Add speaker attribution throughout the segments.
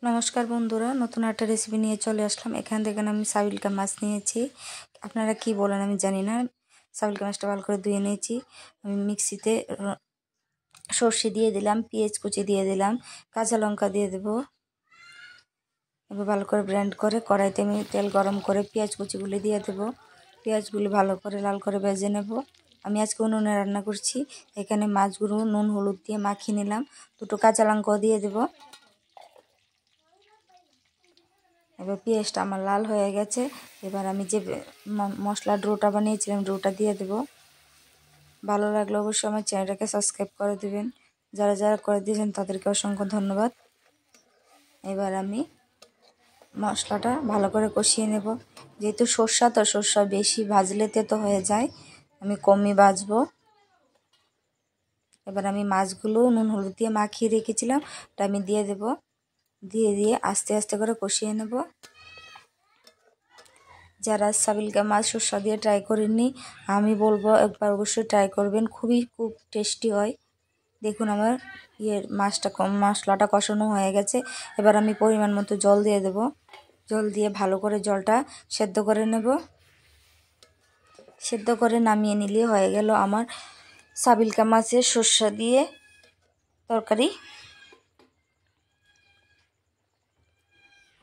Speaker 1: নমস্কার বন্ধুরা, নতুন একটা রেসিপি নিয়ে চলে আসলাম। এখান থেকে আমি সাবিলকা মাছ নিয়েছি। আপনারা কি বলেন আমি জানি না। সাবিলকা মাছটা ভালো করে ধুয়ে নিয়েছি। আমি মিক্সিতে সর্ষে দিয়ে দিলাম, পেঁয়াজ কুচি দিয়ে দিলাম, কাঁচা লঙ্কা দিয়ে দেবো। এবার ভালো করে ব্লেন্ড করে কড়াইতে আমি তেল গরম করে পেঁয়াজ কুচিগুলি দিয়ে দেবো। পেঁয়াজগুলি ভালো করে লাল করে ভেজে নেব। আমি আজকে উনুনে রান্না করছি। এখানে মাছগুলো নুন হলুদ দিয়ে মাখিয়ে নিলাম। দুটো কাঁচা লঙ্কাও দিয়ে দেবো। এবার পেঁয়াজটা আমার লাল হয়ে গেছে। এবার আমি যে মশলা ডোটা বানিয়েছিলাম ডোটা দিয়ে দেব। ভালো লাগলে অবশ্যই আমার চ্যানেলটাকে সাবস্ক্রাইব করে দেবেন। যারা যারা করে দিয়েছেন তাদেরকে অসংখ্য ধন্যবাদ। এবার আমি মশলাটা ভালো করে কষিয়ে নেব। যেহেতু সর্ষা বেশি ভাজলে তেতো হয়ে যায়, আমি কমই ভাজবো। এবার আমি মাছগুলো নুন হলুদ দিয়ে মাখিয়ে রেখেছিলাম, ওটা আমি দিয়ে দেব। দিয়ে আস্তে আস্তে করে কষিয়ে নেব। যারা সাবিলকা মাছ সর্ষা দিয়ে ট্রাই করেননি, আমি বলবো একবার অবশ্যই ট্রাই করবেন। খুব টেস্টি হয়। দেখুন আমার মশলাটা কষানো হয়ে গেছে। এবার আমি পরিমাণ মতো জল দিয়ে দেব। জল দিয়ে ভালো করে জলটা সেদ্ধ করে নেব। সেদ্ধ করে নামিয়ে নিলে হয়ে গেল আমার সাবিলকা মাছের সর্ষা দিয়ে তরকারি।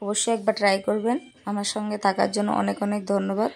Speaker 1: অবশ্যই একবার ট্রাই করবেন। আমার সঙ্গে থাকার জন্য অনেক অনেক ধন্যবাদ।